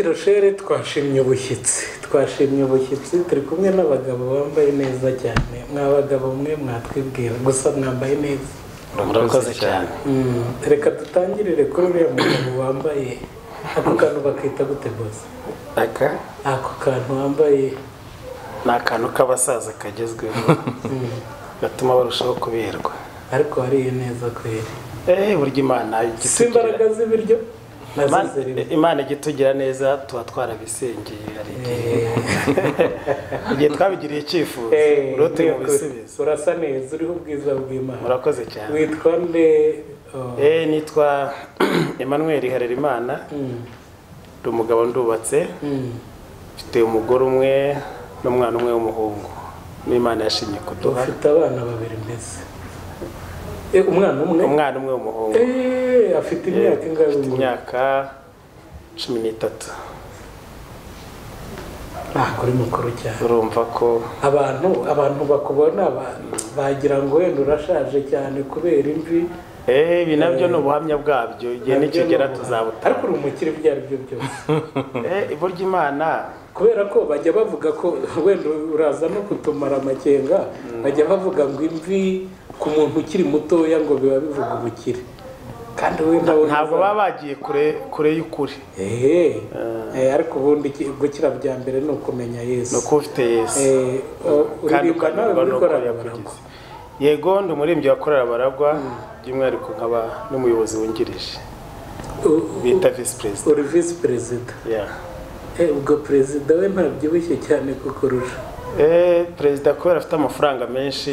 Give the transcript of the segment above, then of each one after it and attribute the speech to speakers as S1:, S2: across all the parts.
S1: Kicukiro shere twashimye ubushyitsi turi kumwe n'abagabo bambaye neza cyane mwabagabo mwe mwatwibwira gusa mwambaye neza
S2: murakoze cyane
S1: reka dutangirire kuri uriya mugabo wambaye ako kantu bakita gute bose ako kantu wambaye
S2: ni akantu k'abasaza kagezweho gatuma barushaho kuberwa
S1: ariko wariye neza kweri
S2: burya Imana
S1: si imbaraga z'ibiryo
S2: Imana igitugira neza tuba twarabisengeye igihe twabigiriye icyifuzo urote mu bisubizo
S1: urasa neza uriho ubwiza bw'Imana
S2: murakoze cyane
S1: witwa nde
S2: nitwa Emmanuel Harerimana ndi umugabo ndubatse mfite umugore umwe n'umwana umwe w'umuhungu n'Imana yashimye kuduha
S1: ufite abana babiri mbese umwana umwe
S2: w'umuhungu
S1: afite imyaka ingahe
S2: imyaka 13
S1: kuri mukuru cyane
S2: urumva ko
S1: abantu bakubona bagira ngo wenda urashaje cyane kubera imvi
S2: ibi nabyo ni ubuhamya bwabyo igihe nikigera tuzabuta
S1: ariko uri umukire ibyo ari byo byose
S2: burya Imana
S1: kubera ko bajya bavuga ko wenda uraza no kutumara amakenga bajya bavuga ngo imvi ku muntu ukiri mutoya ngo biba bivuga ubukire kandi wenda
S2: ntabwo baba bagiye kure y'ukuri
S1: ariko ubundi gukira bya mbere ni ukumenya Yesu
S2: no kufite Yesu
S1: uririmba nawe muri korali Baragwa
S2: yego ndi umuririmbyi wa korali Baragwa by'umwihariko nkaba n'umuyobozi wungirije bita vice president
S1: uri vice president ubwo perezida we ntabyibushye cyane kukurusha
S2: perezida kubera afite amafaranga menshi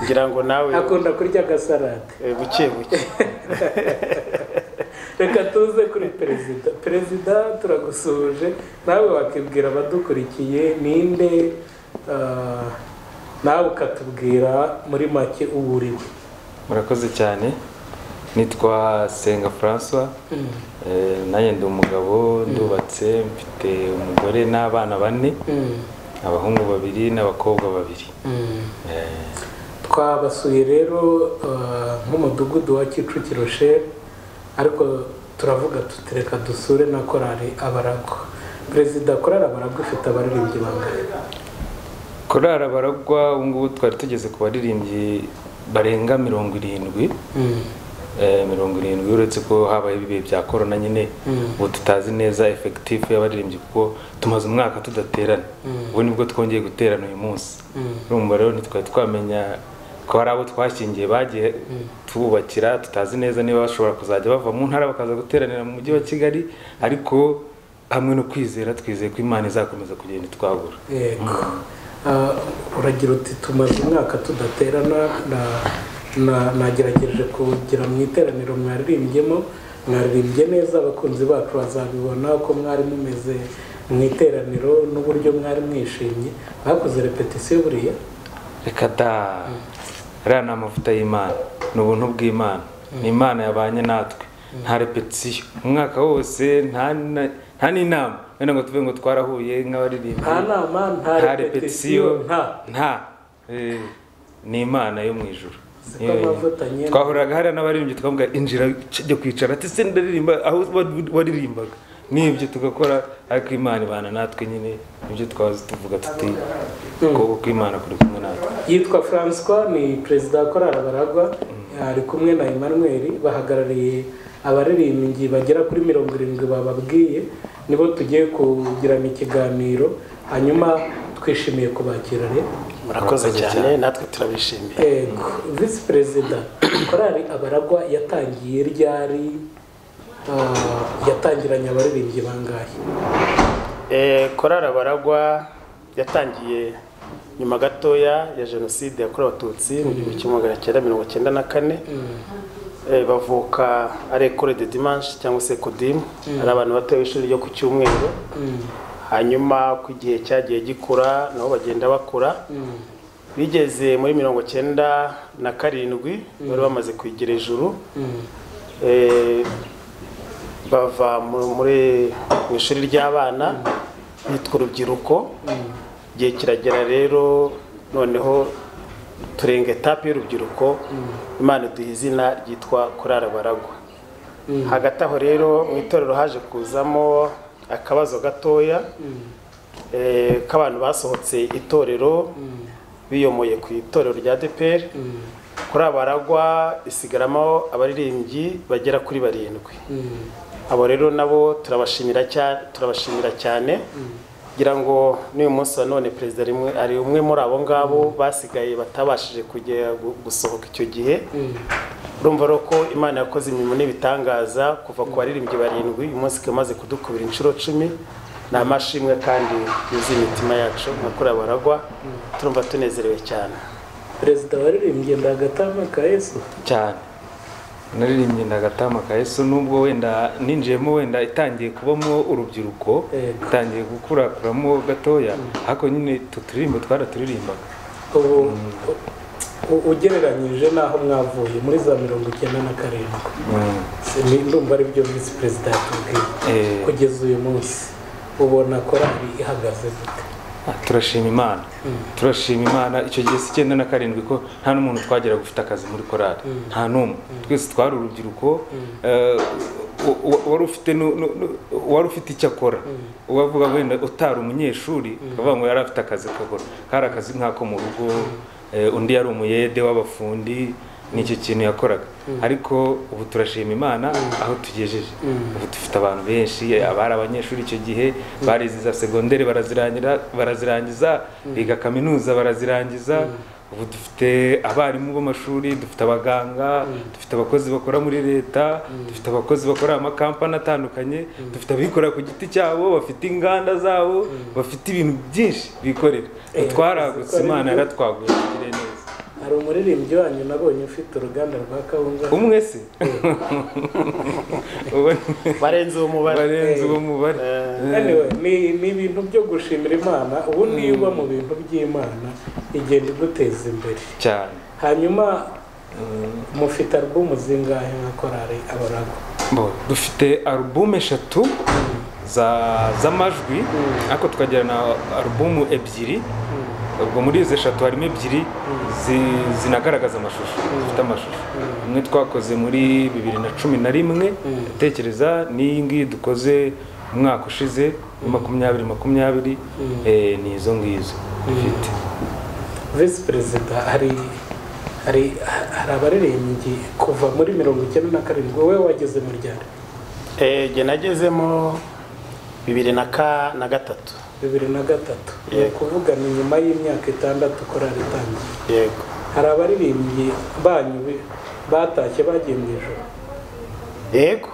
S2: ngira ngo nawe
S1: akunda kurya agasarade
S2: buke
S1: reka tuze kuri perezida turagusuhuje nawe wakibwira abadukurikiye ninde nawe ukatubwira muri make uwo uriwe
S3: murakoze cyane nitwa Senga François nanjye ndi umugabo ndubatse mfite umugore n'abana 4 abahungu 2 n'abakobwa 2
S1: twabasuye rero nk'umudugudu wa Kicukiro shere ariko turavuga tutereka dusure na korali Abaragwa perezida korali Abaragwa ifite abaririmbyi bangahe
S3: korali Abaragwa ubungubu twari tugeze ku baririmbyi barenga 70 70 uretse ko habaye ibihe bya corona nyine ubu tutazi neza effective y'abaririmbyi kuko tumaze umwaka tudaterana ubu nibwo twongeye guterana uyu munsi urumva rero ntitwari twamenya ko hari abo twashingiye bagiye tububakira tutazi neza niba bashobora kuzajya bava mu ntara bakaza guteranira mu mujyi wa Kigali ariko hamwe no kwizera twizeye ko Imana izakomeza kugenda itwagura
S1: uragira uti tumaze umwaka tudaterana nagerageje kugira mu iteraniro mwaririmbye neza abakunzi bacu bazabibona ko mwari mumeze mu iteraniro n'uburyo mwari mwishimye bakoze repetition buriya
S3: reka da ariya ni amavuta y'Imana ni ubuntu bw'Imana ni Imana yabanye natwe nta repetition umwaka wose nta n'inama wenda ngo tuve ngo twarahuye nk'abaririmbyi
S1: nta nama nta repetition
S3: nta ni Imana yo mu ijuru twahuraga hariya n'abaririmbyi tukavuga injira cyo kwicara ati se ndaririmba aho waririmbaga n'ibyo tugakora ariko Imana ibana natwe nyine ibyo twazi tuvuga tuti ko Imana kuri kumwe natwe
S1: yitwa François ni perezida wa korali Abaragwa ari kumwe na Emmanuel bahagarariye abaririmbyi bagera kuri 70 bababwiye nibo tugiye kugirana ikiganiro hanyuma twishimiye kubakira rero
S2: murakoze cyane natwe turabishimiye
S1: vice president korali Abaragwa yatangiye ryari yatangiranye abaririmbyi bangahe
S2: korali Abaragwa yatangiye nyuma gatoya ya jenoside yakorewe Abatutsi mu 1994 bavuka ari école de dimanche cyangwa se CODIM ari abantu batoye ishuri ryo ku cyumweru hanyuma ku gihe cyagiye gikura nabo bagenda bakura bigeze muri 1997 bari bamaze kwigira ijuru bava muri mu ishuri ry'abana bitwa urubyiruko gihe kiragera rero noneho turenga etape y'urubyiruko Imana duha izina ryitwa korali Abaragwa hagati aho rero mu itorero haje kuzamo akabazo gatoya k'abantu basohotse itorero biyomoye ku itorero rya ADEPR. Kuri abaragwa isigaramo abaririmbyi bagera kuri 7. Abo rero nabo turabashimira cyane kugira ngo n'uyu munsi wa none perezida ari umwe muri abo ngabo basigaye batabashije kujya gusohoka icyo gihe. Urumva rero ko Imana yakoze imirimo n'ibitangaza kuva ku baririmbyi 7 uyu munsi kamaze kudukubira inshuro 10. Ni amashimwe kandi yuzuye imitima yacu nakuri abaragwa turumva tunezerewe cyane.
S1: Perezida waririmbye Ndagatama ka Yesu
S3: cyane, naririmbye Ndagatama ka Yesu nubwo wenda ninjiyemo wenda itangiye kubamo urubyiruko, itangiye gukurakuramo gatoya, ariko nyine tuturirimbo twaraturirimbaga.
S1: Ugereranyije naho mwavuye muri za 97 ndumva ari byo Visi Perezida yatubwiye kugeza uyu munsi ubona korali ihagaze gute?
S3: Turashima Imana, turashima Imana. Icyo gihe 97 ko nta n'umuntu twagera gufite akazi muri korali, nta n'umwe. Twese twari urubyiruko, wari ufite icyo akora, uwavuga wenda utari umunyeshuri bavuga ngo yari afite akazi kagora, kari akazi nk'ako mu rugo, undi yari umuyede w'abafundi, nicyo kintu yakoraga. Ariko ubu turashima Imana aho tugejeje. Ubu dufite abantu benshi, abari abanyeshuri icyo gihe bariziza segondere barazirangiza, biga kaminuza barazirangiza. Ubu dufite abarimu b'amashuri, dufite abaganga, dufite abakozi bakora muri leta, dufite abakozi bakora amakampani atandukanye, dufite abikorera ku giti cyabo, bafite inganda zabo, bafite ibintu byinshi bikorera. Twaragutse, Imana yaratwaguye tugire neza.
S1: Hari umuririmbyi wanyu nabonye ufite uruganda rwa kawunga.
S3: Umwe se
S2: barenze uwo mubare.
S1: Anyway, ni ibintu byo gushimira Imana. Ubu niba mu bintu by'Imana igenda iguteza imbere
S3: cyane.
S1: Hanyuma mufite album zingahe nka korali abaragwa?
S3: Dufite album 3 z'amajwi, ariko tukagira na album 2. Ubwo muri izo 3 harimo 2 zinagaragaza amashusho, zifite amashusho. Imwe twakoze muri 2011 ndatekereza, n'iyi ngiyi dukoze umwaka ushize 2020, ni izo ngizo dufite.
S1: Visi Perezida, hari abaririmbyi kuva muri 97 wowe wageze mu ryari?
S2: Jye nagezemo 2003.
S1: 2003 ni ukuvuga ni nyuma y'imyaka 6 korali itangiye.
S2: Yego.
S1: Hari abaririmbyi banyu batashye bagiye mu ijoro?
S2: Yego,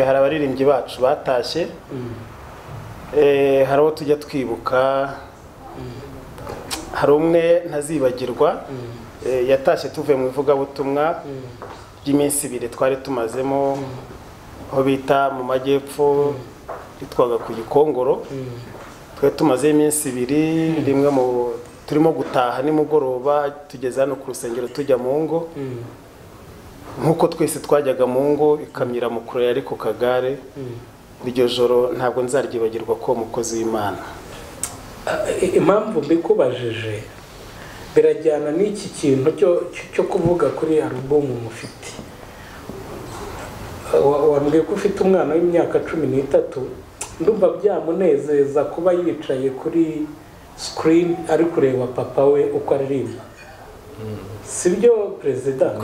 S2: hari abaririmbyi bacu batashye. Hari abo tujya twibuka. Hari umwe ntazibagirwa, yatashye tuvuye mu ivugabutumwa by'iminsi 2 twari tumazemo aho bita mu majyepfo bitwaga ku Gikongoro. Twari tumaze iminsi 2, rimwe turimo gutaha nimugoroba tugeze hano ku rusengero tujya mu ngo. Nkuko twese twajyaga mu ngo, ikamira mukuru yari ku kagare. Iryo joro ntabwo nzaryibagirwa ko umukozi w'Imana.
S1: Impamvu mbikubajije birajyana n'iki kintu cyo kuvuga kuri album mufite. Wambwiye ko ufite umwana w'imyaka 13, ndumva byamunezeza kuba yicaye kuri screen ari kureba papa we uko aririmba. Sibyo Perezida?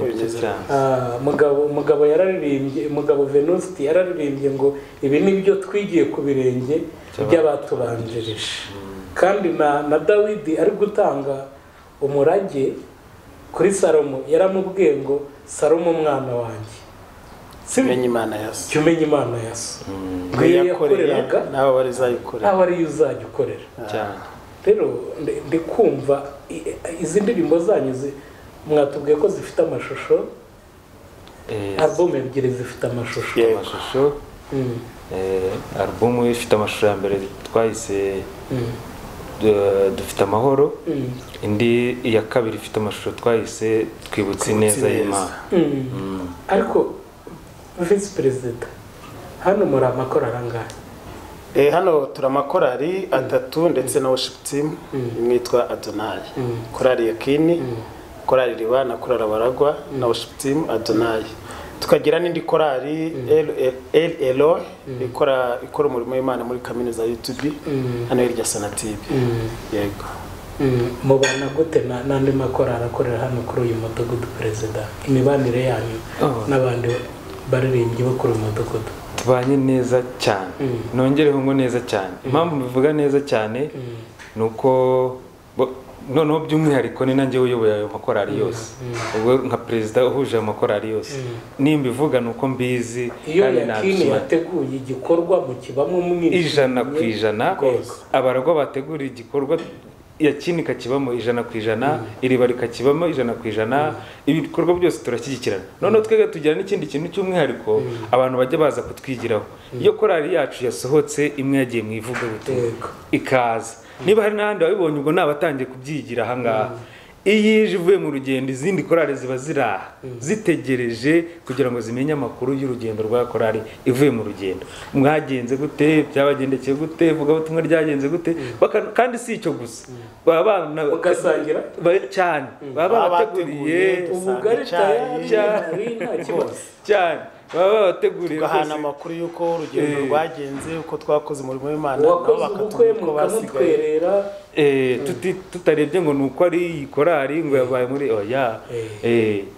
S1: Mugabo yararirimbye, Mugabo Venuste yararirimbye ngo ibi nibyo twigiye ku birenge by'abatubanjirije. Kandi na Dawidi ari gutanga umurage kuri Salomo yaramubwiye ngo Salomo mwana wanjye
S2: Simenye Imana yaso.
S1: Cyumenye Imana yaso.
S2: Ngo yakoreraga nawe barizayikorera.
S1: Nawe ari uzajya ukorera.
S2: Cyane.
S1: Rero ndi kumva izi ndirimbo zanyu mwatubwiye ko zifite amashusho. Album 2 zifite amashusho.
S3: Amashusho. Album ifite amashusho ya mbere twayise dufite amahoro. Indi iya kabiri ifite amashusho twayise twibutse neza y'Imana.
S1: Ariko Visi Perezida, hano muri amakorali angahe?
S2: Hano turamakorali 3 ndetse na worship team imwitwa Adonai. Korali Yakini, korali Riba na korali Abaragwa na worship team Adonai. tukagira n'indi korali LLO ikora umurimo w'Imana muri kaminuza ya UTB hano hirya Sonatube. Yego.
S1: Mubana gute n'andi makorali akorera hano kuri uyu mudugudu perezida, imibanire yanyu n'abandi baririmbyi bo kuri uyu mudugudu?
S3: Tubanye neza cyane, nongereho ngo neza cyane. Impamvu mbivuga neza cyane nuko noneho by'umwihariko ni nanjye uyoboye ayo makorali yose, ubwo nka perezida uhuje ayo makorali yose, nimbivuga nuko mbizi
S1: kandi Yakini yateguye igikorwa mu kibamo
S3: ijana ku ijana, abaragwa bategura igikorwa Yakini kakibamo ijana ku ijana, iriba rikakibamo ijana ku ijana, ibikorwa byose turashyigikirana. Noneho twega tugira n'ikindi kintu cy'umwihariko abantu bajya baza kutwigiraho. Iyo korali yacu yasohotse imwe yagiye mu ivuga butumwa ikaza, niba hari n'ahandi wabibonye ubwo nabatangiye kubyigira ahangaha, iyo ije ivuye mu rugendo izindi korali ziba ziraha zitegereje kugira ngo zimenye amakuru y'urugendo rwa korali ivuye mu rugendo, mwagenze gute, byabagendekeye gute, vuga butumwa ryagenze gute. Kandi si icyo gusa, baba
S1: bagasangira
S3: cyane, baba bateguriye
S1: ubugari
S3: cyane, baba bateguriye
S2: gahana amakuru y'uko urugendo rwagenze, uko twakoze umurimo w'Imana,
S1: nabo bakatwerera
S3: tutarebye ngo nuko ari korali ngo yabaye muri oya.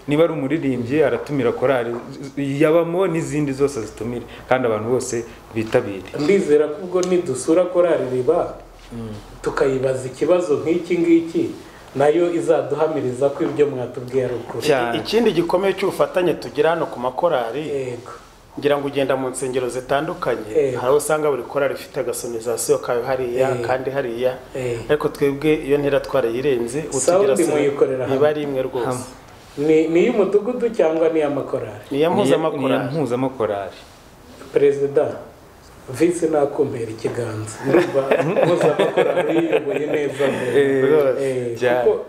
S3: Niba ari umuririmbyi aratumira korali yabamo n'izindi zose zitumira, kandi abantu bose bitabire.
S1: Ndizera ko ubwo nidusura korali riba tukayibaza ikibazo nk'iki ngiki, nayo izaduhamiriza ko ibyo mwatubwiye ari ukuri.
S2: Ikindi gikomeye cy'ubufatanye tugira hano ku makorali, ngira ngo ugenda mu nsengero zitandukanye, hari usanga buri korali ifite agasonorizasiyo kayo hariya kandi hariya, ariko twebwe iyo ntera twarayirenze,
S1: utugira
S2: niba ari imwe rwose.
S1: Ni y'umudugudu cyangwa ni y'amakorali?
S2: Ni
S3: mpuzamakorali.
S1: Perezida Visi nakumpera ikiganza, ndumva mpuzamakorali yiyoboye neza kuko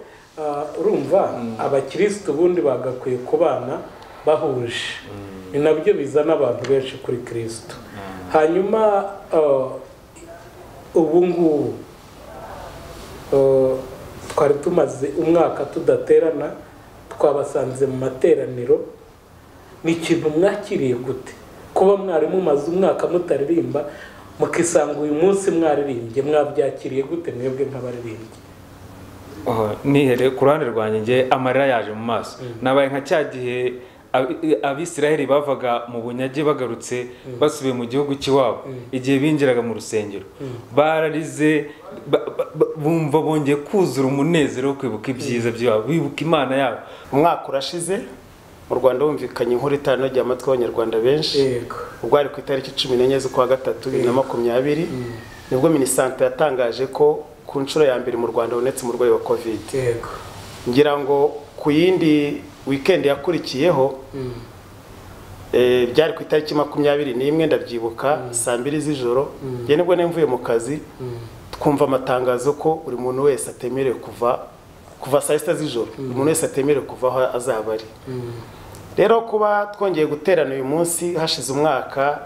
S1: urumva abakirisitu ubundi bagakwiye kubana bahuje, ni nabyo bizana abantu benshi kuri Kristo. Hanyuma ubu ngubu twari tumaze umwaka tudaterana, twabasanze mu materaniro, ni ikintu mwakiriye gute kuba mwari mumaze umwaka mutaririmba mukisanga uyu munsi mwaririmbye? Mwabyakiriye gute mwebwe nk'abaririmbyi?
S3: Nihere ku ruhande rwanjye nge amarira yaje mu maso, nabaye nka cya gihe Abisiraheli bavaga mu bunyage bagarutse basubiye mu gihugu cy'iwabo, igihe binjiraga mu rusengero bararize, bumva bongeye kuzura umunezero wo kwibuka ibyiza byabo, bibuka Imana yabo.
S2: Umwaka urashize mu Rwanda humvikanye inkuru itanogeye amatwi y'Abanyarwanda benshi, ubwo ari ku itariki 14 z'ukwa gatatu 2020 nibwo Minisante yatangaje ko ku nshuro ya mbere mu Rwanda honetse umurwayi wa COVID. Ngira ngo ku yindi weekend yakurikiyeho byari ku itariki 21 ndabyibuka saa 2 z'ijoro, nge nibwo nemvuye mu kazi, twumva amatangazo ko buri muntu wese atemerewe kuva saa 6 z'ijoro, umuntu wese atemerewe kuva aho azaba ari. Rero kuba twongeye guterana uyu munsi hashize umwaka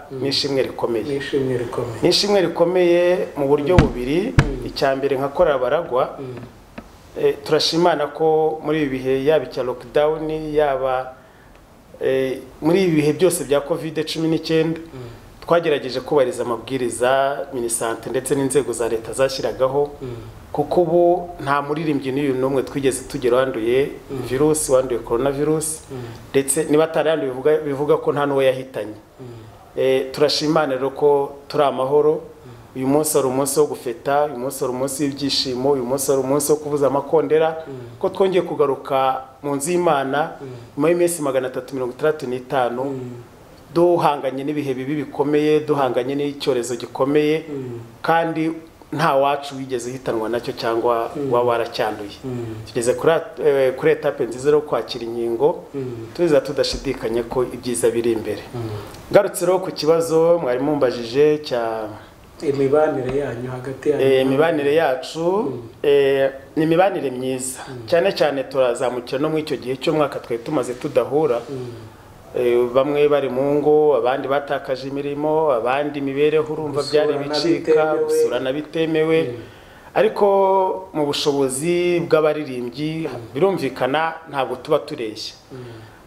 S2: n'ishimwe rikomeye mu buryo bubiri. Icyambere nka korali Baragwa, turashimana ko muri ibi bihe yaba icya lockdown, yaba muri ibi bihe byose bya COVID-19 twagerageje kubariza amabwiriza Minisante ndetse n'inzego za leta zashyiragaho, kuko ubu nta muririmbyi n'uyu n'umwe twigeze tugera wanduye virusi, wanduye coronavirus, ndetse niba ataranduye bivuga ko nta n'uwo yahitanye. Turashimana rero ko turi amahoro. Uyu munsi ari umunsi wo gufeta, uyu munsi ari umunsi w'ibyishimo, uyu munsi ari umunsi wo kuvuza amakondera, ko twongeye kugaruka mu nzu y'Imana nyuma y'iminsi 365 duhanganye n'ibihe bibi bikomeye, duhanganye n'icyorezo gikomeye, kandi nta wacu wigeze hitanwa nacyo cyangwa waba waracyanduye. Tugeze kuri etape nziza yo kwakira inkingo, tuza tudashidikanye ko ibyiza biri imbere. Ngarutse rero ku kibazo mwari mumbajije cya
S1: imibanire yanyu hagati yanyu.
S2: Imibanire yacu ni imibanire myiza, cyane cyane turazamukira no mu icyo gihe cy'umwaka twari tumaze tudahura. Bamwe bari mu ngo, abandi batakaje imirimo, abandi imibereho urumva byari bicika, gusurana bitemewe, ariko mu bushobozi bw'abaririmbyi birumvikana ntabwo tuba tureshya.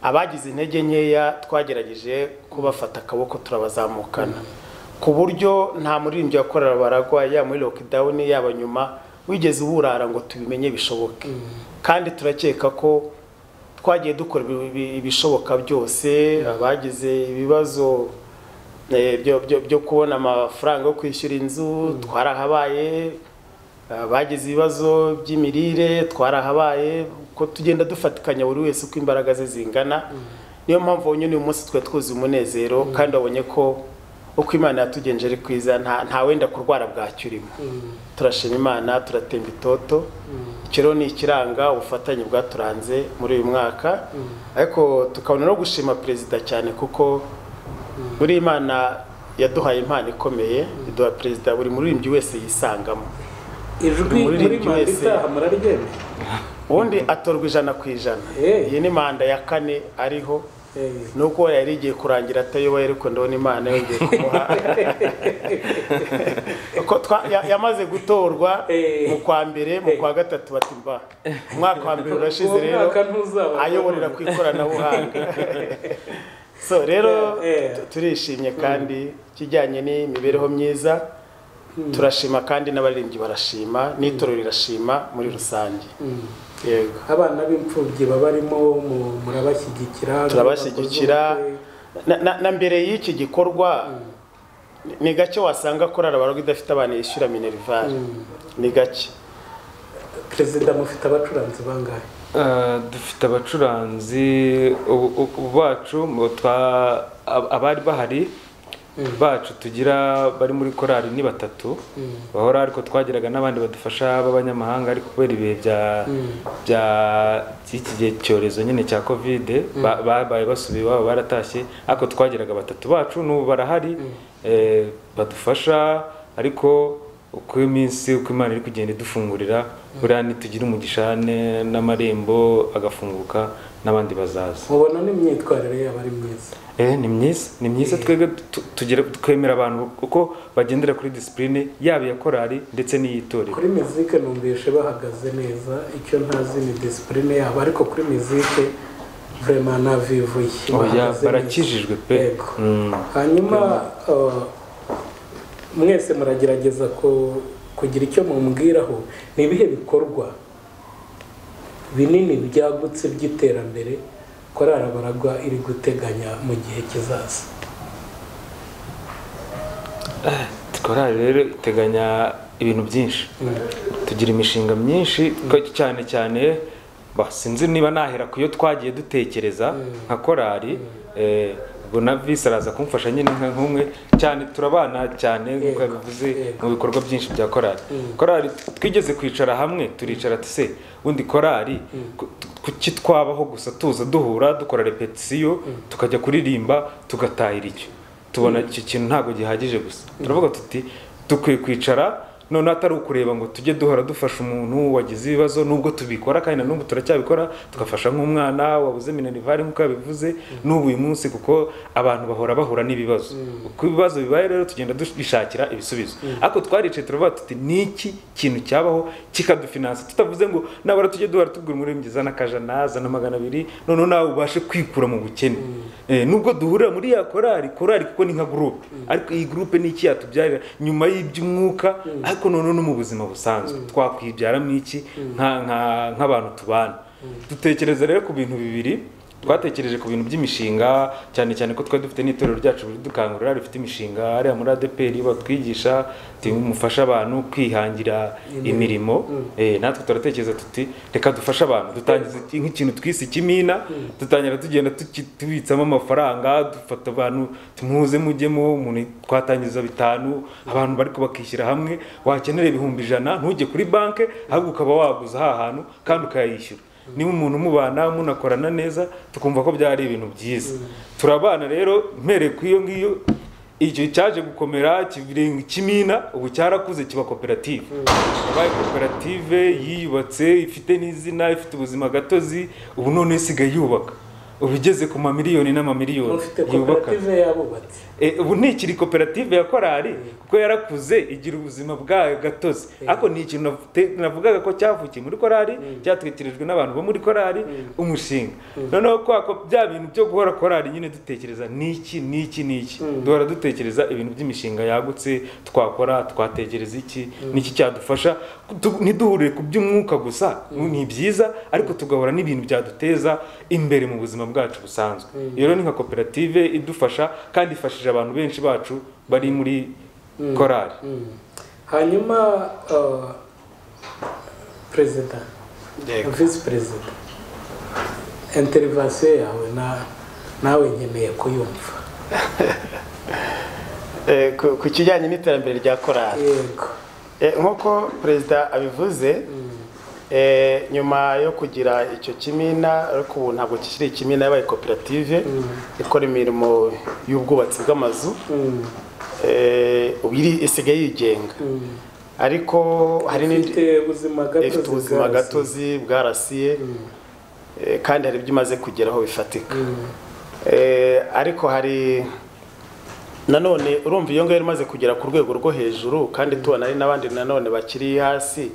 S2: abagize intege nkeya twagerageje kubafata akaboko turabazamukana ku buryo nta muririmbyi wakorera baragwa ya muri lockdown yaba nyuma wigeze uburara ngo tubimenye bishoboke kandi turakeka ko twagiye dukora ibishoboka byose abagize ibibazo byo kubona amafaranga yo kwishyura inzu twarahabaye bagize ibibazo by'imirire twarahabaye ko tugenda dufatikanya buri wese uko imbaraga ze zingana niyo mpamvu nyine uyu munsi twe twuzuye umunezero kandi wabonye ko uko Imana yatugenje ari kwiza nta wenda kurwara bwacyurimo turashima Imana turatemba itoto ikiro ni ikiranga ubufatanye bwaturanze muri uyu mwaka ariko tukabona no gushima perezida cyane kuko buri Imana yaduhaye impano ikomeye iduha perezida buri muririmbyi wese yisangamo
S1: ijwi muri manda muraryemye
S2: ubundi atorwa 100%. Iyi ni manda ya 4 ariho nuko yari igiye kurangira atayoboye ariko ndabona Imana yongeye kumuha uko yamaze gutorwa mu kwa mbere mu kwa gatatu batimba umwaka wa mbere urashize rero ayoborera ku ikoranabuhanga so rero turishimye kandi kijyanye n'imibereho myiza turashima kandi n'abaririmbyi barashima n'itorero rirashima muri rusange yego
S1: abana b'imfubyi babarimo murabashyigikira
S2: turabashyigikira na mbere y'iki gikorwa ni gake wasanga korara baragwa idafite abana yishyura minerval ni gake
S1: perezida mufite abacuranzi bangahe
S3: dufite abacuranzi bacu abari bahari bacu tugira bari muri korali ni 3 bahora ariko twagiraga n'abandi badufasha b'abanyamahanga ariko kubera ibihe bya iki gihe cyorezo nyine cya covid babaye basubiye baba baratashye ariko twagiraga 3 bacu n'ubu barahari badufasha ariko uko iminsi uko Imana iri kugenda idufungurira buriya nitugira umugisha n'amarembo agafunguka n'abandi bazaza
S1: mubona n'imyitwarire yabo ari myiza
S3: ni myiza twebwe twemera abantu uko bagendera kuri discipline yaba ya korali ndetse n'iyitorero
S1: kuri musique numvishe bahagaze neza icyo ntazi ni discipline yabo ariko kuri musique vraiment navivuye
S3: barakijijwe pe
S1: hanyuma mwese muragerageza kugira icyo mumbwiraho ni ibihe bikorwa binini byagutse by'iterambere korara baragwa iri guteganya mu gihe kizaza
S3: korari rero iteganya ibintu byinshi tugira imishinga myinshi cyane cyane sinzi niba nahera ku yo twagiye dutekereza nka korari ubwo na visi araza kumfasha nyine nk'umwe cyane turabana cyane nk'uko yabivuze mu bikorwa byinshi bya korari twigeze kwicara hamwe turicara se undi korari kuki twabaho gusa tuza duhura dukora repetisiyo tukajya kuririmba tugatahira icyo tubona iki kintu ntabwo gihagije gusa turavuga tuti dukwiye kwicara none atari ukureba ngo tujye duhora dufasha umuntu wagize ibibazo nubwo tubikora kandi n'ubu turacyabikora tugafasha nk'umwana wabuze minerval nk'uko yabivuze n'ubu uyu munsi kuko abantu bahura n'ibibazo uko ibibazo bibaye rero tugenda dushakira ibisubizo ariko twaricaye turavuga tuti niki kintu cyabaho kikadufinansa tutavuze ngo nabara tujye duhora tubwira umuririmbyi zana akajana zana 200 none nawe ubashe kwikura mu bukene nubwo duhurira muri ya korari kuko ni nka groupe ariko iyi groupe ni iki yatubyarira nyuma y'iby'umwuka ariko none no mu buzima busanzwe twakwibyaramo iki nk'abantu tubana dutekereza rero ku bintu bibiri twatekereje ku bintu by'imishinga cyane cyane ko twari dufite n'itorero ryacu dukangurira rifite imishinga ari muri ADPR batwigisha tumufasha abantu kwihangira imirimo natwe turatekereza tuti reka dufasha abantu dutangiza nk'ikintu twise kimina dutangira tugenda tubitsamo amafaranga dufata abantu tumuze mujyemo umuntu twatangiza 5 abantu bari kubakishyira hamwe wakenera 100,000 ntujye kuri banke ahubwo ukaba waguza hantu kandi ukayishyura niba umuntu mubana munakorana neza tukumva ko byari ibintu byiza turabana rero mpere ku iyo ngiyo icyo cyaje gukomera kivirenga kimina ubu cyarakuze kiba koperative abaye koperative yiyubatse ifite n'izina ifite ubuzima gatozi ubu none isigaye yubaka ubigeze ku mamiliyoni n'amamiliyoni
S1: ufite koperative yabubatse
S3: ubu ntikiri koperative ya korali kuko yarakuze igira ubuzima bwayo gatozi ariko ni ikintu navugaga ko cyavukiye muri korali cyatwitirijwe n'abantu bo muri korali umushinga noneho kwako bya bintu byo guhora korali nyine dutekereza niki duhora dutekereza ibintu by'imishinga yagutse twakora twatekereza niki cyadufasha ntiduhure ku by'umwuka gusa ni byiza ariko tugahora n'ibintu byaduteza imbere mu buzima bwacu busanzwe rero ni nka koperative idufasha kandi ifashije abantu benshi bacu bari muri korali
S1: hanyuma perezida visi perezida interivasiyo yawe nawe nkeneye kuyumva
S2: ku kijyanye n'iterambere rya korali
S1: yego
S2: nk'uko perezida abivuze nyuma yo kugira icyo kimina ariko ubu ntabwo kikiri ikimina yabaye koperative ikora imirimo y'ubwubatsi bw'amazu isigaye yigenga ariko hari
S1: ifite
S2: ubuzima gatozi bwarasiye kandi hari ibyo imaze kugeraho bifatika ariko hari nanone urumva iyo ngayo imaze kugera ku rwego rwo hejuru kandi tubona ari n'abandi nanone bakiri hasi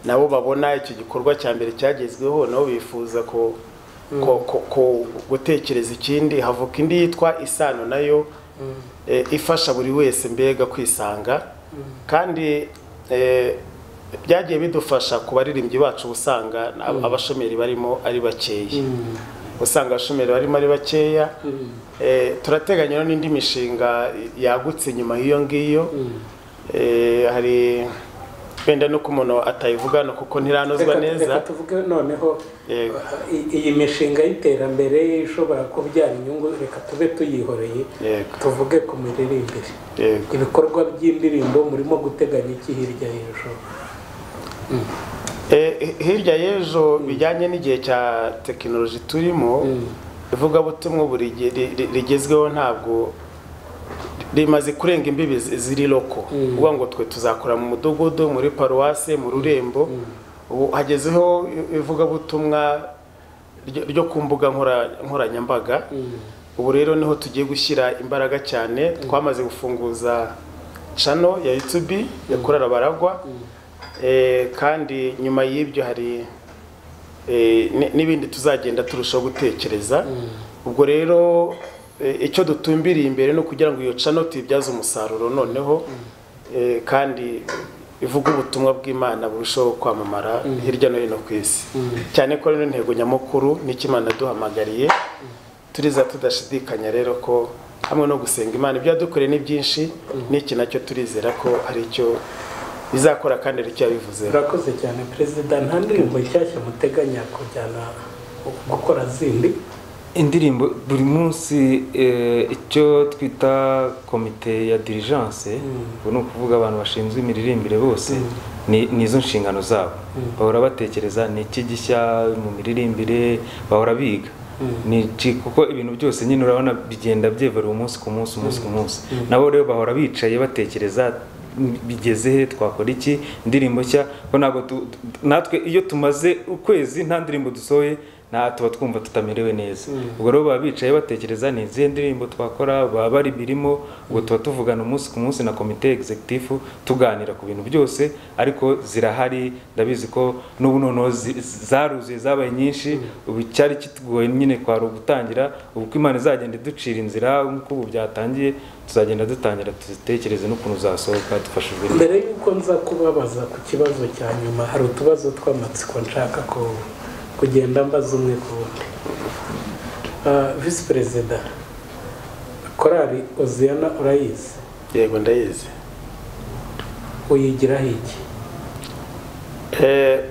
S2: nabo babona icyo gikorwa cya mbere cyagezweho nabo bifuza ko gutekereza ikindi havuka indi yitwa isano nayo ifasha buri wese mbega kwisanga kandi byagiye bidufasha ku baririmbyi bacu usanga abashomeri barimo ari bakeya usanga abashomeri barimo ari bakeya turateganya n'indi mishinga yagutse nyuma y'iyo ngiyo hari wenda nuko umuntu atayivuga no kuko ntiranozwa neza
S1: reka tuvuge noneho iyi mishinga y'iterambere ishobora kubyara inyungu reka tube tuyihoreye tuvuge ku miririmbire ibikorwa by'indirimbo murimo guteganya iki hirya y'ejo
S2: hirya y'ejo bijyanye n'igihe cya tekinoloji turimo ivugabutumwa buri rigezweho ntabwo rimaze kurenga imbibi ziri loko uvuga ngo twe tuzakora mu mudugudu muri paruwase mu rurembo ubu hagezeho ivugabutumwa ryo ku mbuga nkoranyambaga ubu rero niho tugiye gushyira imbaraga cyane twamaze gufunguza channel ya YouTube ya Korali Baragwa kandi nyuma y'ibyo hari n'ibindi tuzagenda turushaho gutekereza ubwo rero icyo dutumbiriye imbere no kugira ngo iyo channel tuyibyaze umusaruro noneho kandi ivuga ubutumwa bw'Imana burushaho kwamamara hirya no hino ku isi cyane ko rero intego nyamukuru n'ikimana duhamagariye turiza tudashidikanya rero ko hamwe no gusenga Imana ibyadukoreye ni byinshi n'iki nacyo turizera ko hari icyo bizakora kandi ari cyo yabivuze.
S1: Urakoze cyane perezida, nta ndirimbo nshyashya muteganya kujyana gukora zindi?
S3: Indirimbo buri munsi icyo twita komite ya diligence no kuvuga abantu bashinzwe imiririmbire bose ni izo nshingano zabo bahora batekereza ni iki gishya mu miririmbire bahora biga ni kuko ibintu byose nyine urabona bigenda byevera umunsi ku munsi nabo rero bahora bicaye batekereza bigeze he twakora iki indirimbo nshya ko ntago natwe iyo tumaze ukwezi nta ndirimbo dusohoye tuba twumva tutamerewe neza ubwo rero baba bicaye batekereza ni izihe ndirimbo twakora baba bari birimo ubwo tuba tuvugana umunsi ku munsi na komite executive tuganira ku bintu byose ariko zirahari ndabizi ko n'ubu noneho zaruzuye zabaye nyinshi ubu cyari kitugoye nyine kwari ugutangira ubu ko Imana izagenda iducira inzira nk'uko ubu byatangiye tuzagenda dutangira tuzitekereze n'ukuntu zasohoka dufashijwe.
S1: Mbere y'uko nza kubabaza ku kibazo cya nyuma hari utubazo tw'amatsiko nshaka ko kugenda mbaza umwe ku wundi. Visi Perezida, Korali Hoziyana urayizi?
S2: Yego ndayizi.
S1: Uyigiraho iki?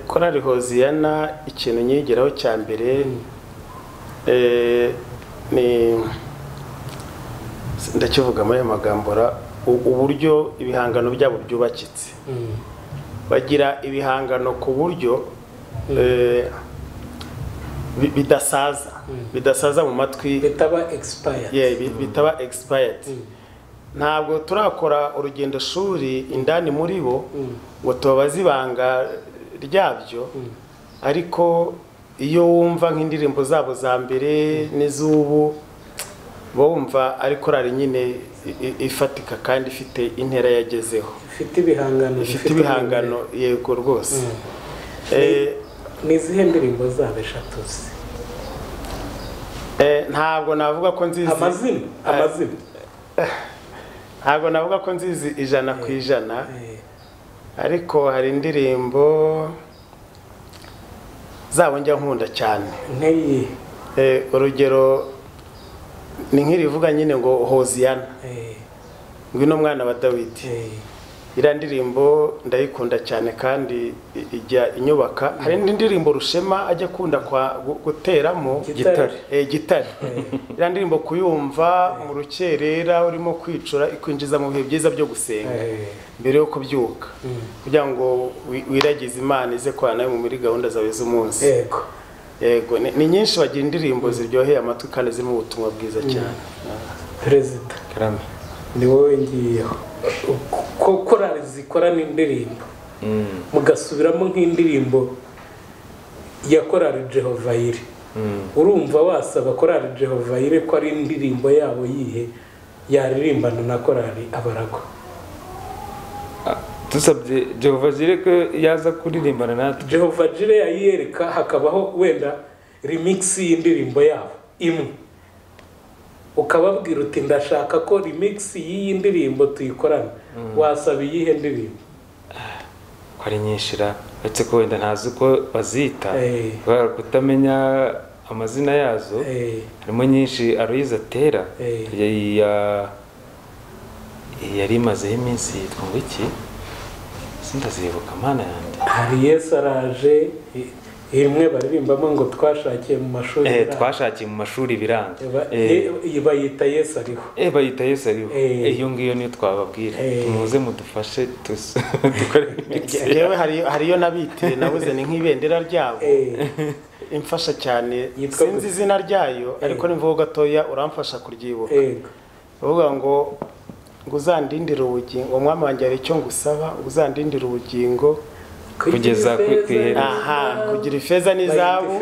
S2: Korali Hoziyana ikintu nyigiraho cya mbere ni ndakivuga muri magambo uburyo ibihangano byabo byubakitse. Bagira ibihangano ku buryo bidasaza mu matwi, bitaba expired. Ntabwo turakora urugendo shuri indani muri bo ngo tubabaze ibanga ryabyo, ariko iyo wumva nk'indirimbo zabo za mbere n'iz'ubu bumva ari korali nyine ifatika kandi ifite intera yagezeho, ifite ibihangano yego rwose.
S1: ni izihe ndirimbo zabo eshatu se?
S2: Ntabwo navuga ko nzizi
S1: amazina
S2: ntabwo navuga ko nzizi 100%, ariko hari indirimbo zabo njya nkunda cyane.
S1: nk'iyi
S2: urugero ni nk'irivuga nyine ngo Hoziyana, ngwino mwana wa Dawidi. iriya ndirimbo ndayikunda cyane kandi ijya inyubaka. hari indi ndirimbo Rushema ajya akunda guteramo gitari. iriya ndirimbo kuyumva mu rukerera urimo kwicura ikwinjiza mu bihe byiza byo gusenga mbere yo kubyuka, kugira ngo wiragize Imana ize kwana nawe muri gahunda zawe z'umunsi. Yego ni nyinshi, bagira indirimbo ziryoheye amatwi kandi zirimo ubutumwa bwiza cyane.
S1: Perezida
S3: Karame,
S1: ni wowe ngiyeho ko korali zikora n'indirimbo mugasubiramo nk'indirimbo ya korali Jehova Ire, urumva wasaba korali Jehova Ire ko ari indirimbo yabo yihe yaririmbana na korali Abaragwa?
S3: dusabye Jehova Ire ko yaza kuririmbana natwe.
S1: Jehova Ire yayereka hakabaho wenda remix y'indirimbo yabo imwe, ukababwira uti ndashaka ko remix y'iyi ndirimbo tuyikorana, wasaba iyihe ndirimbo?
S3: ko ari nyinshira, uretse ko wenda ntazi uko bazita kubera kutamenya amazina yazo. harimo nyinshi Aloyize atera yari imazeho iminsi yitwa ngo iki, sindazibuka mana yanjye.
S1: hari Yesu araje, imwe baririmbamo ngo twashakiye mu mashuri biranga.
S3: Twashakiye mu mashuri biranga.
S1: bayita Yesu ariho.
S3: Bayita Yesu ariho. Iyo ngiyo niyo twababwira. Muze mudufashe dukore imix.
S2: Yewe hariyo nabite nabuze ni nk'ibendera ryabo. Imfasha cyane, sinzi izina ryayo ariko nimvuga gatoya uramfasha kuryibuka. Uvuga ngo uzandindira ubugingo, umwami wanjye ari icyo ngusaba, uzandindira ubugingo kugeza kugira ifeza n'izahabu.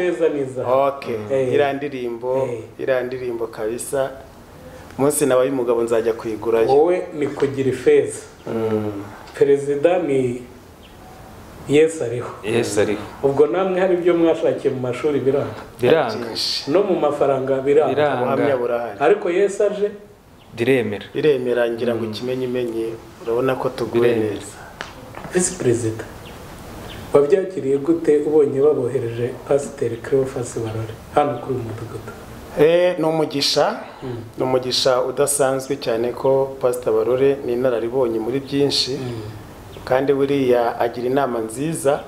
S2: iriya ndirimbo kabisa, umunsi nabaye umugabo nzajya kuyigurayo.
S1: wowe ni kugira ifeza. Perezida ni Yesu ariho. Ubwo namwe hari ibyo mwashakiye mu mashuri biranga no mu mafaranga biranga,
S2: ubuhamya burahari.
S1: ariko Yesu aje
S2: biremera ngira ngo ikimenyimenye, urabona ko tuguye neza.
S1: Visi Perezida, wabyakiriye gute ubonye babohereje Pasiteri Cleophas Barore hano kuri uyu mudugudu?
S2: ni umugisha udasanzwe cyane ko Pastor Barore ni inararibonye muri byinshi, kandi buriya agira inama nziza.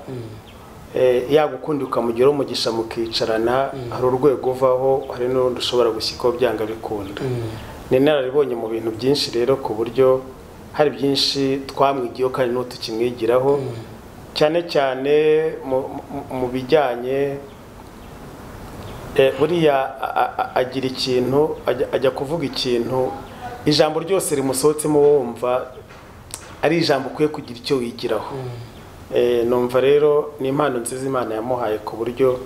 S2: yagukunda ukamugiraho umugisha mukicarana, hari urwego uvaho, hari n'urundi ushobora gushyikaho byanga bikunda. ni inararibonye mu bintu byinshi rero, ku buryo hari byinshi twamwigiyeho kandi n'ubu tukimwigiraho, cyane cyane mu bijyanye buriya agira ikintu, ajya kuvuga ikintu, ijambo ryose rimusohotsemo wumva ari ijambo ukwiye kugira icyo wigiraho. numva rero ni impano nziza Imana yamuhaye, ku buryo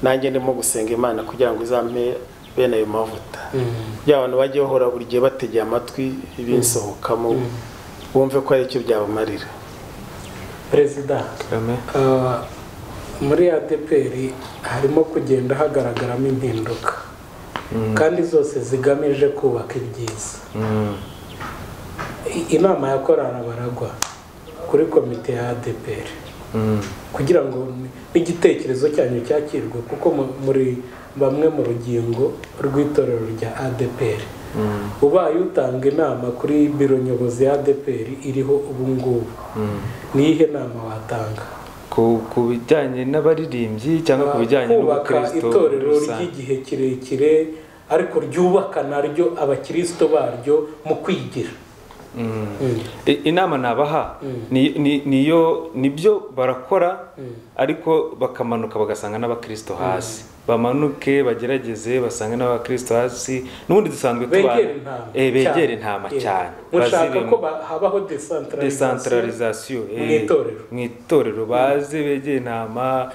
S2: nanjye ndimo gusenga Imana kugira ngo izampe bene ayo mavuta, kugira abantu bajye bahora buri gihe bategeye amatwi ibinsohokamo, bumve ko ari icyo byabamarira.
S1: Perezida, muri ADPR harimo kugenda hagaragaramo impinduka, kandi zose zigamije kubaka ibyiza. inama ya korali Abaragwa kuri komite ya ADPR kugira ngo n'igitekerezo cyanyu cyakirwe, kuko muri bamwe mu rugingo rw'itorero rya ADPR, ubaye utanga inama kuri biro nyobozi ya ADPR iriho ubu ngubu, niyihe nama watanga
S3: ku bijyanye n'abaririmbyi cyangwa ku bijyanye
S1: n'ubukristo? Itorero ry'igihe kirekire ariko ryubaka naryo abakristo baryo mu kwigira.
S3: inama nabaha nibyo barakora, ariko bakamanuka bagasanga n'abakristo hasi. bamanuke bagerageze basange n'abakristo hasi n'ubundi dusanzwe begere intama cyane
S1: mushaka ko habaho
S3: decentralisation
S1: mu
S3: itorero baze begere intama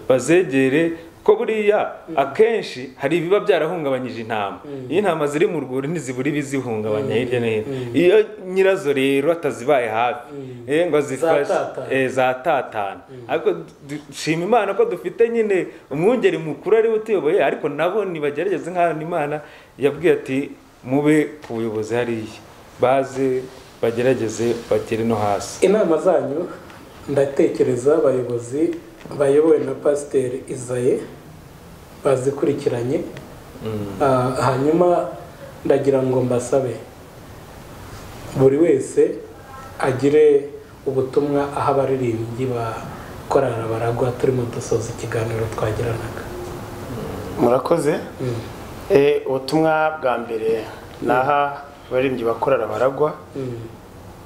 S3: bazegere ko buriya akenshi hari ibiba byarahungabanyije intama iyo intama ziri mu rwuri ntizibura ibizihungabanya hirya no hino iyo nyirazo rero atazibaye hafi ngo zifashe zatatana ariko dushima Imana ko dufite nyine umwungeri mukuru ari utuyoboye ariko nabo nibagerageze nk'ahantu Imana yabwiye ati mube ku buyobozi hariya baze bagerageze bagere no hasi.
S1: Inama zanyu ndatekereza abayobozi bayobowe na Pasiteri Isaie bazikurikiranye hanyuma ndagira ngo mbasabe buri wese agire ubutumwa aho abaririmbyi ba korali Abaragwa turimo dusoza ikiganiro twagiranaga.
S2: Murakoze. Ubutumwa bwa mbere naha abaririmbyi ba korali Abaragwa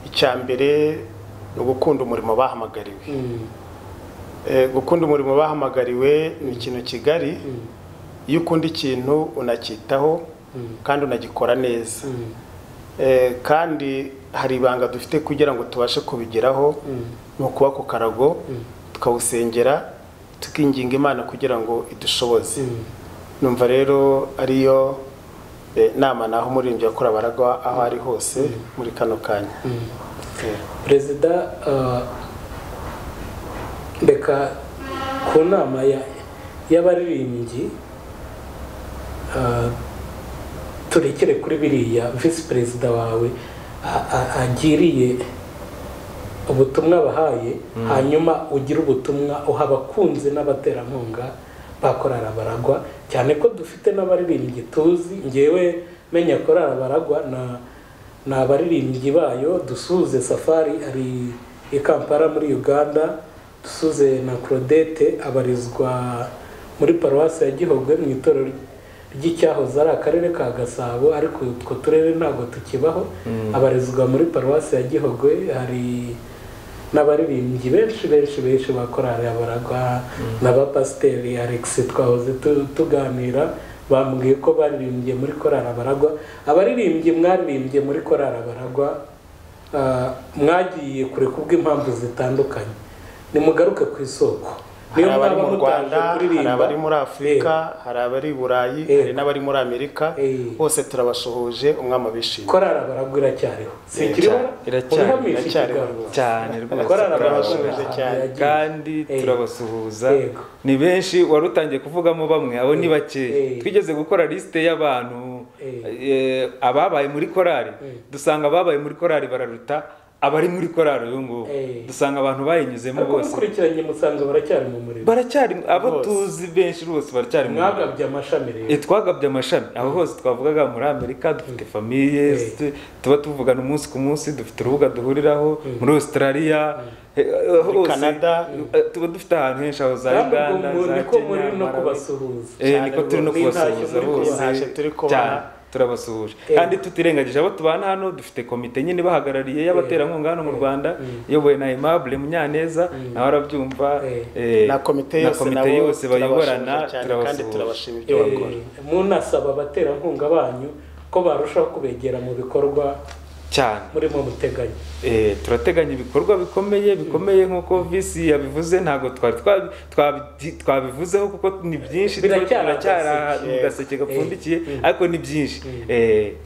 S2: icya mbere ni ugukunda umurimo bahamagariwe. Gukunda umurimo bahamagariwe ni ikintu kigari. Iyo ukunda ikintu unacyitaho kandi unagikora neza. Kandi hari ibanga dufite kugira ngo tubashe kubigeraho ni ukuba ku karago tukawusengera tukinginga Imana kugira ngo idushoboze. Numva rero ariyo nama naho umuririmbyi wa korali Abaragwa aho ari hose muri kano kanya.
S1: Perezida reka ku nama y'abaririmbyi turekere kuri biriya visi perezida wawe agiriye ubutumwa bahaye hanyuma ugira ubutumwa uha abakunzi n'abaterankunga ba korali Abaragwa cyane ko dufite n'abaririmbyi tuzi ngewe menya korali Abaragwa na abaririmbyi bayo dusuze Safari ari i Kampala muri Uganda, dusuze na Claudette abarizwa muri paruwasi ya Gihogwe mu itorero ry'icyahoze ari akarere ka Gasabo ariko utwo turere ntabwo tukibaho, abarizwa muri paruwasi ya Gihogwe. Hari n'abaririmbyi benshi ba korali Abaragwa n'abapasiteri Alex twahoze tuganira bambwiye ko baririmbye muri korali Abaragwa. Abaririmbyi mwaririmbye muri korali Abaragwa mwagiye kure kubw'impamvu zitandukanye, nimugaruke ku isoko.
S2: Hari abari mu Rwanda, hari abari muri Afurika, hari abari i Burayi, hari n'abari muri Amerika, bose turabasuhuje umwami abishimye.
S1: Korali Abaragwa iracyariho,
S3: iracyariho cyane rwose, kandi turabasuhuza ni benshi. Wari utangiye kuvugamo bamwe, abo ni bake. Twigeze gukora liste y'abantu ababaye muri korali, dusanga ababaye muri korali bararuta abari muri korali uyu ngubu. Dusanga abantu bayinyuzemo bose
S1: mukurikiranye musanga baracyari mu murimo,
S3: baracyari abo tuzi benshi rwose baracyari mu murimo.
S1: Mwagabye amashami rero.
S3: Twagabye amashami aho hose twavugaga muri Amerika, dufite famiye tuba tuvugana umunsi ku munsi, dufite urubuga duhuriraho muri Australia,
S2: Canada,
S3: tuba dufite ahantu henshi aho za Uganda, za Kenya,
S1: no kubasuhuza.
S3: Niko turi no kubasuhuza bose cyane. Turabasuhuje kandi tutirengagije abo tubana hano. Dufite komite nyine bahagarariye y'abaterankunga hano mu Rwanda iyobowe na Aimable Munyaneza, nawe arabyumva,
S2: na komite yose
S3: bayoborana.
S2: Kandi turabashimira ibyo bakora.
S1: Munasaba abaterankunga banyu ko barushaho kubegera mu bikorwa
S3: cyane
S1: murimo muteganya.
S3: Turateganya ibikorwa bikomeye nk'uko visi yabivuze. Ntabwo twabivuzeho kuko ni byinshi, turacyara mu gaseke gapfundikiye, ariko ni byinshi.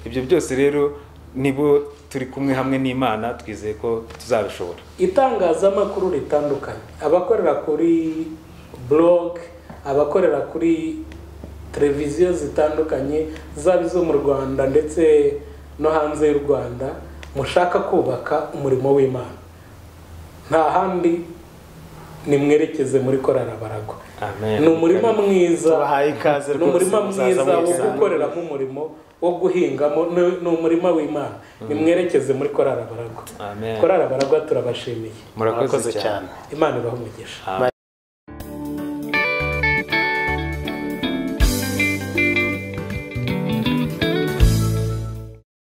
S3: Ibyo byose rero nibo turi kumwe hamwe n'Imana, twizeye ko tuzabishobora.
S1: Itangazamakuru ritandukanye, abakorera kuri blog, abakorera kuri televiziyo zitandukanye zaba izo mu Rwanda ndetse no hanze y'u Rwanda, mushaka kubaka umurimo w'Imana, nta handi nimwerekeze muri korali Abaragwa. Ni umurima mwiza, ni umurima mwiza wo gukoreramo umurimo wo guhingamo, ni umurima w'Imana. Nimwerekeze muri korali Abaragwa. Korali Abaragwa turabashimiye,
S3: murakoze cyane.
S1: Imana ibahe umugisha.